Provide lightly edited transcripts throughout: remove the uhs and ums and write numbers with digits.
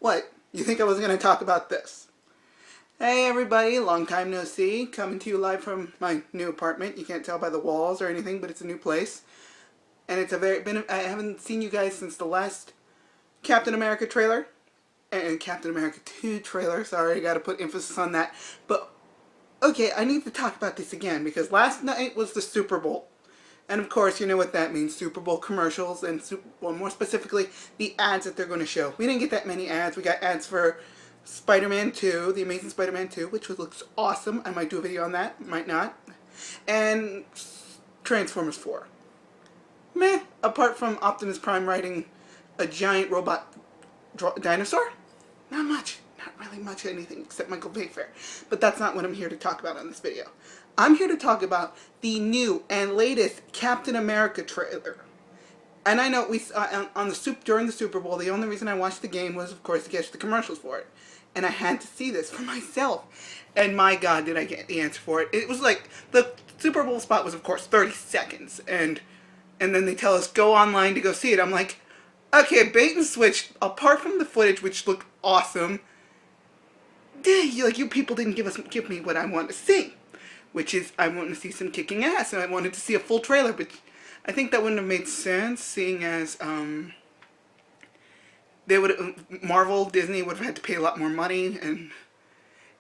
What? You think I was going to talk about this? Hey everybody, long time no see. Coming to you live from my new apartment. You can't tell by the walls or anything, but it's a new place. And it's I haven't seen you guys since the last Captain America trailer. And Captain America 2 trailer. Sorry, I gotta put emphasis on that. But, okay, I need to talk about this again because last night was the Super Bowl. And of course, you know what that means. Super Bowl commercials and, well, more specifically, the ads that they're going to show. We didn't get that many ads. We got ads for Spider-Man 2, The Amazing Spider-Man 2, which looks awesome. I might do a video on that. Might not. And Transformers 4. Meh. Apart from Optimus Prime riding a giant robot dinosaur. Not much. Not really much anything except Michael Payfair. But that's not what I'm here to talk about on this video. I'm here to talk about the new and latest Captain America trailer. And I know we during the Super Bowl, the only reason I watched the game was, of course, to catch the commercials for it. And I had to see this for myself. And my God, did I get the answer for it. It was like, the Super Bowl spot was, of course, 30 seconds. And then they tell us, go online to go see it. I'm like, okay, bait and switch. Apart from the footage, which looked awesome, you people didn't give me what I wanted to see. Which is, I wanted to see some kicking ass, and I wanted to see a full trailer, but I think that wouldn't have made sense, seeing as, Disney would have had to pay a lot more money, and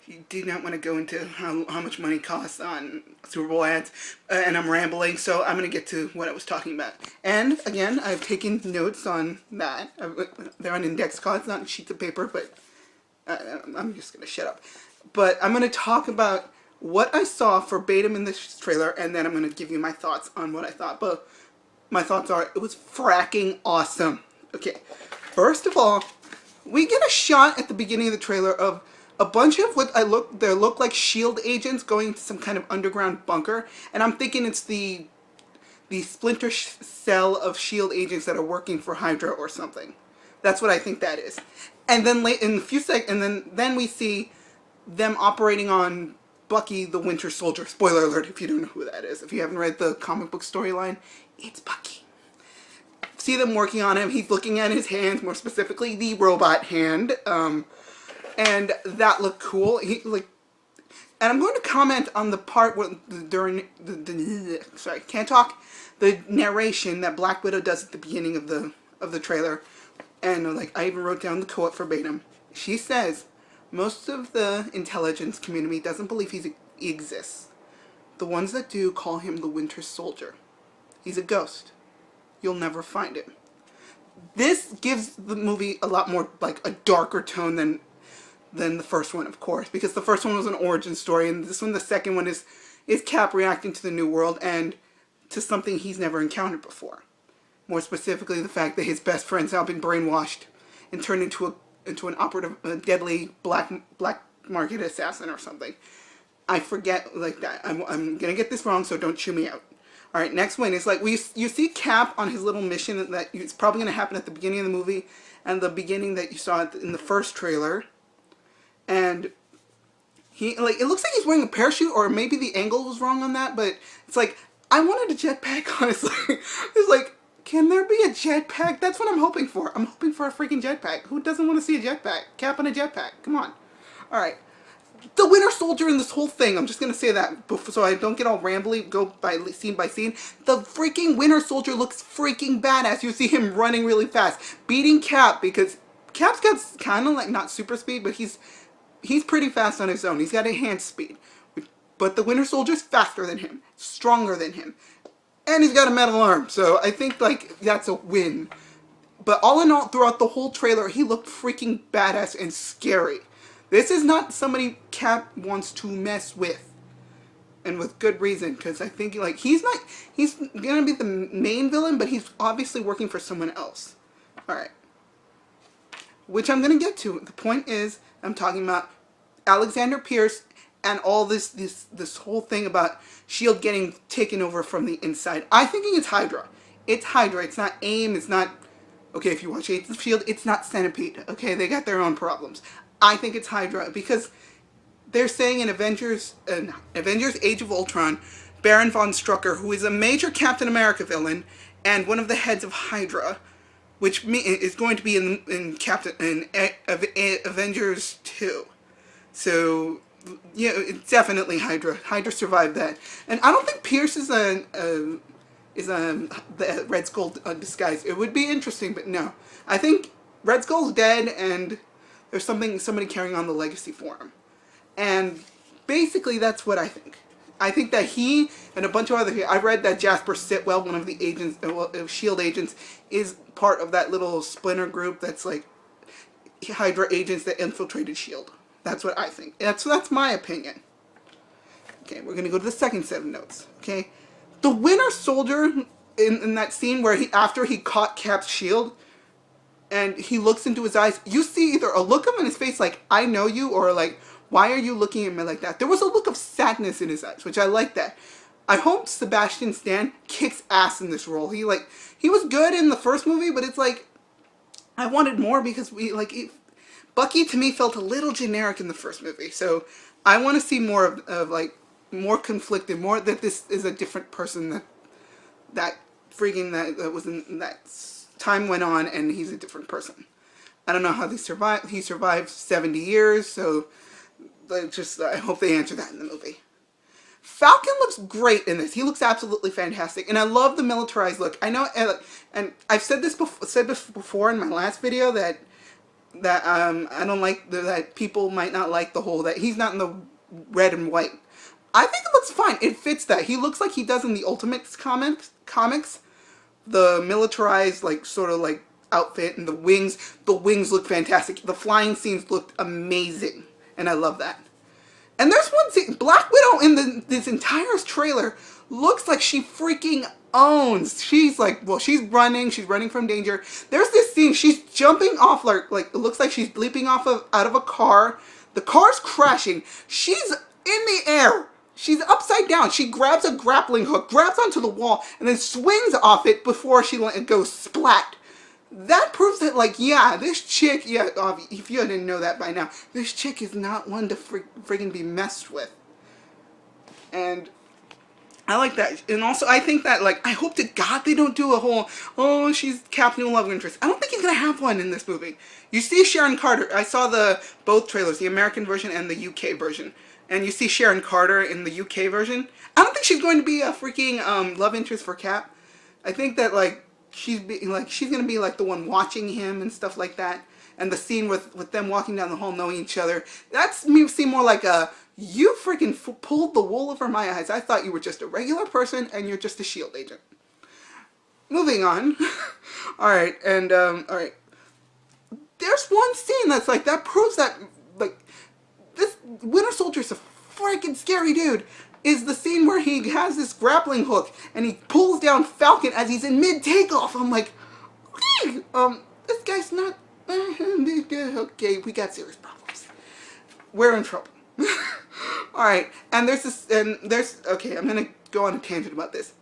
you do not want to go into how much money costs on Super Bowl ads, and I'm rambling, so I'm going to get to what I was talking about. And, again, I've taken notes on that. They're on index cards, not on sheets of paper, but I'm just going to shut up. But I'm going to talk about what I saw verbatim in this trailer, and then I'm going to give you my thoughts on what I thought. But my thoughts are, it was fracking awesome. Okay, first of all, we get a shot at the beginning of the trailer of a bunch of they look like S.H.I.E.L.D. agents going to some kind of underground bunker, and I'm thinking it's the splinter cell of S.H.I.E.L.D. agents that are working for Hydra or something. That's what I think that is. And then in a few seconds, and then we see them operating on Bucky the Winter Soldier. Spoiler alert if you don't know who that is. If you haven't read the comic book storyline, it's Bucky. See them working on him. He's looking at his hands, more specifically the robot hand. And that looked cool. And I'm going to comment on the part during sorry, can't talk. The narration that Black Widow does at the beginning of the trailer. And I even wrote down the quote verbatim. She says, most of the intelligence community doesn't believe he exists. The ones that do call him the Winter Soldier. He's a ghost. You'll never find him. This gives the movie a lot more, a darker tone than the first one, of course. Because the first one was an origin story, and this one, the second one, is Cap reacting to the new world and to something he's never encountered before. More specifically, the fact that his best friend's now been brainwashed and turned into an operative, a deadly black market assassin or something. I forget that. I'm gonna get this wrong, so don't chew me out. All right, next one is you see Cap on his little mission that it's probably gonna happen at the beginning of the movie, and the beginning that you saw in the first trailer, and he it looks like he's wearing a parachute, or maybe the angle was wrong on that, but it's I wanted a jetpack. Honestly, it's can there be a jetpack? That's what I'm hoping for. I'm hoping for a freaking jetpack. Who doesn't want to see a jetpack? Cap on a jetpack. Come on. Alright. The Winter Soldier in this whole thing, I'm just going to say that so I don't get all rambly, go by scene. The freaking Winter Soldier looks freaking badass. You see him running really fast, beating Cap, because Cap's got kind of not super speed, but he's pretty fast on his own. He's got enhanced speed. But the Winter Soldier's faster than him, stronger than him. And he's got a metal arm, so I think, that's a win. But all in all, throughout the whole trailer, he looked freaking badass and scary. This is not somebody Cap wants to mess with. And with good reason, because I think, he's gonna be the main villain, but he's obviously working for someone else. Alright. Which I'm gonna get to. The point is, I'm talking about Alexander Pierce and all this whole thing about S.H.I.E.L.D. getting taken over from the inside. I'm thinking it's Hydra. It's Hydra. It's not AIM. It's not... Okay, if you watch Agents of S.H.I.E.L.D., it's not Centipede. Okay, they got their own problems. I think it's Hydra because they're saying in Avengers Age of Ultron, Baron von Strucker, who is a major Captain America villain and one of the heads of Hydra, which is going to be in Avengers 2. So yeah, it's definitely Hydra. Hydra survived that, and I don't think Pierce is the Red Skull disguise. It would be interesting, but no. I think Red Skull's dead, and there's somebody carrying on the legacy for him. And basically, that's what I think. I think that he and a bunch of other... I read that Jasper Sitwell, one of the agents, S.H.I.E.L.D. agents, is part of that little splinter group that's like Hydra agents that infiltrated S.H.I.E.L.D. That's what I think. That's my opinion. Okay, we're going to go to the second set of notes. Okay, the Winter Soldier in that scene where after he caught Cap's shield and he looks into his eyes, you see either a look on his face like, I know you, or like, why are you looking at me like that? There was a look of sadness in his eyes, which I like that. I hope Sebastian Stan kicks ass in this role. He was good in the first movie, but it's like, I wanted more because Bucky to me felt a little generic in the first movie. So I want to see more of like, more conflicted, more that this is a different person that was in that time went on and he's a different person. I don't know how they survived. He survived 70 years, so I hope they answer that in the movie. Falcon looks great in this. He looks absolutely fantastic, and I love the militarized look. I know, and I've said this before in my last video that I don't like that people might not like the whole that he's not in the red and white. I think it looks fine. It fits that. He looks like he does in the Ultimates comics. The militarized, like, sort of like outfit and the wings look fantastic. The flying scenes looked amazing, and I love that. And there's one scene, Black Widow in this entire trailer looks like she freaking owns. She's like, well, she's running from danger. There's this scene, she's jumping off, like it looks like she's leaping out of a car. The car's crashing. She's in the air. She's upside down. She grabs a grappling hook, grabs onto the wall, and then swings off it before she goes splat. That proves that, like, yeah, this chick, yeah, if you didn't know that by now, this chick is not one to friggin' be messed with. And I like that. And also, I think that, like, I hope to God they don't do a whole, oh, she's Cap's new love interest. I don't think he's gonna have one in this movie. You see Sharon Carter. I saw both trailers, the American version and the UK version. And you see Sharon Carter in the UK version. I don't think she's going to be a freaking love interest for Cap. I think that, like, she's gonna be like the one watching him and stuff like that. And the scene with them walking down the hall knowing each other, that's me seem more like you freaking pulled the wool over my eyes. I thought you were just a regular person and you're just a S.H.I.E.L.D. agent. Moving on. Alright, and alright. There's one scene that's like, that proves that, like, this Winter Soldier's a freaking scary dude. Is the scene where he has this grappling hook and he pulls down Falcon as he's in mid-takeoff. I'm like, okay, this guy's not, okay, we got serious problems. We're in trouble. Alright, and okay, I'm gonna go on a tangent about this.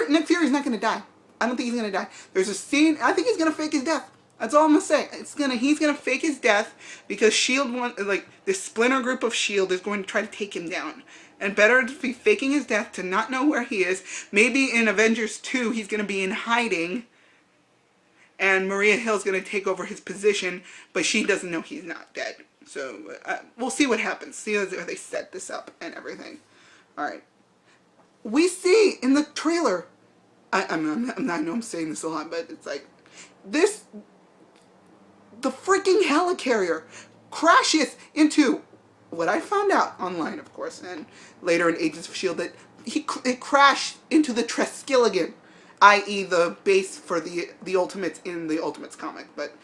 Nick Fury's not gonna die. I don't think he's gonna die. There's a scene, I think he's gonna fake his death. That's all I'm gonna say. He's gonna fake his death because S.H.I.E.L.D. this splinter group of S.H.I.E.L.D. is going to try to take him down. And better to be faking his death, to not know where he is. Maybe in Avengers 2, he's going to be in hiding. And Maria Hill's going to take over his position. But she doesn't know he's not dead. So, we'll see what happens. See how they set this up and everything. Alright. We see in the trailer. I know I'm saying this a lot, but it's like. The freaking helicarrier crashes into. What I found out online, of course, and later in Agents of S.H.I.E.L.D., that it crashed into the Triskelion, i.e. the base for the Ultimates in the Ultimates comic, but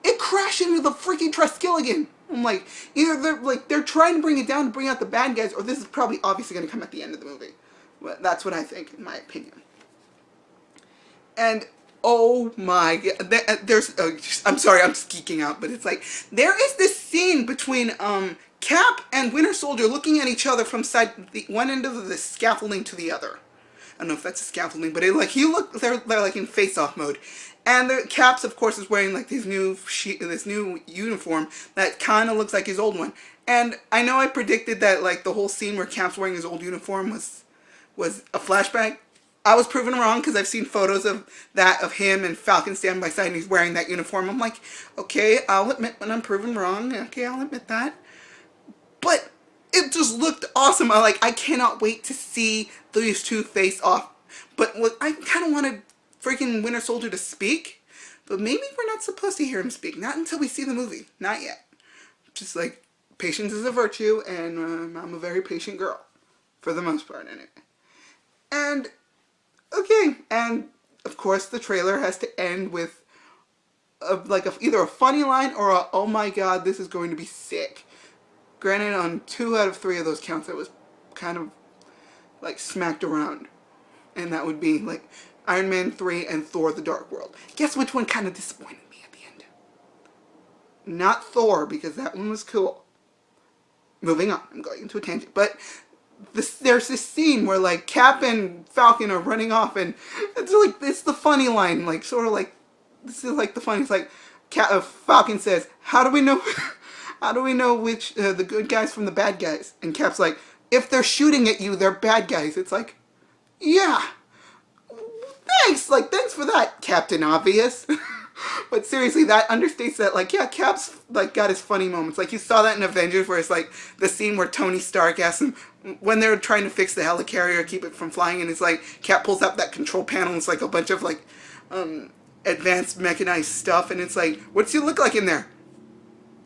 it crashed into the freaking Triskelion. I'm like, either they're trying to bring it down to bring out the bad guys, or this is probably obviously going to come at the end of the movie. Well, that's what I think, in my opinion. And oh my god, I'm sorry, I'm just geeking out, but it's like, there is this scene between, Cap and Winter Soldier looking at each other from one end of the scaffolding to the other. I don't know if that's a scaffolding, but they're like in face-off mode. And Cap's, of course, is wearing like this new uniform that kind of looks like his old one. And I know I predicted that like the whole scene where Cap's wearing his old uniform was a flashback. I was proven wrong because I've seen photos of him and Falcon stand by side and he's wearing that uniform. I'm like, okay, I'll admit when I'm proven wrong. Okay, I'll admit that. But it just looked awesome. I cannot wait to see these two face off. But look, I kind of wanted freaking Winter Soldier to speak. But maybe we're not supposed to hear him speak. Not until we see the movie. Not yet. Just like, patience is a virtue, and I'm a very patient girl. For the most part, anyway. And, okay. And, of course, the trailer has to end with either a funny line or a, oh my god, this is going to be sick. Granted, on 2 out of 3 of those counts, it was kind of, like, smacked around. And that would be, like, Iron Man 3 and Thor: The Dark World. Guess which one kind of disappointed me at the end? Not Thor, because that one was cool. Moving on. I'm going into a tangent. But there's this scene where, like, Cap and Falcon are running off, and it's the funny line. Like, sort of like, this is like the funny. It's like, Falcon says, how do we know... How do we know which the good guys from the bad guys? And Cap's like, if they're shooting at you, they're bad guys. It's like, yeah. Thanks. Like, thanks for that, Captain Obvious. But seriously, that understates that, like, yeah, Cap's, like, got his funny moments. Like, you saw that in Avengers where it's, like, the scene where Tony Stark asks him, when they're trying to fix the helicarrier, keep it from flying, and it's like, Cap pulls out that control panel, and it's, like, a bunch of, like, advanced mechanized stuff, and it's like, what's you look like in there?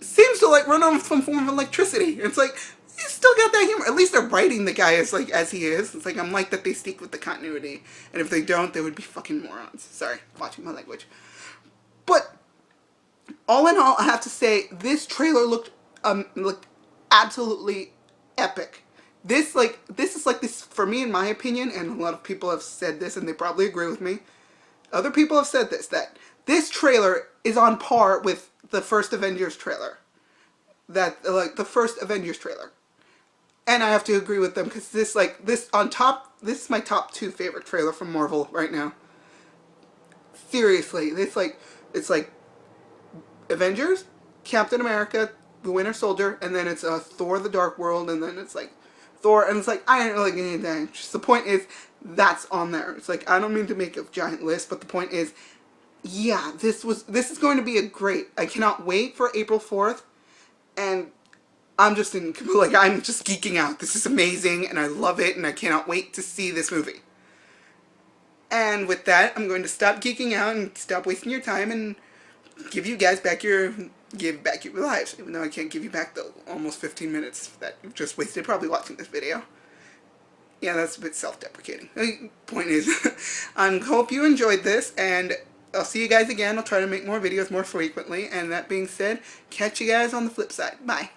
Seems to, like, run on some form of electricity. It's like, he's still got that humor. At least they're writing the guy as, like, as he is. It's like, I'm like that they stick with the continuity. And if they don't, they would be fucking morons. Sorry, watching my language. But, all in all, I have to say, this trailer looked absolutely epic. This is like this, for me, in my opinion, and a lot of people have said this, and they probably agree with me. Other people have said this, that this trailer is on par with the first Avengers trailer. The first Avengers trailer. And I have to agree with them, because this is my top 2 favorite trailer from Marvel right now. Seriously, it's like Avengers, Captain America, the Winter Soldier, and then it's Thor: The Dark World, and then it's like Thor, and it's like, I didn't really get anything. Just the point is, that's on there. It's like, I don't mean to make a giant list, but the point is, yeah, this is going to be a great. I cannot wait for April 4th, and I'm just geeking out. This is amazing, and I love it, and I cannot wait to see this movie. And with that, I'm going to stop geeking out and stop wasting your time and give you guys back your lives, even though I can't give you back the almost 15 minutes that you've just wasted probably watching this video. Yeah, that's a bit self-deprecating. The point is, I hope you enjoyed this, and I'll see you guys again. I'll try to make more videos more frequently. And that being said, catch you guys on the flip side. Bye.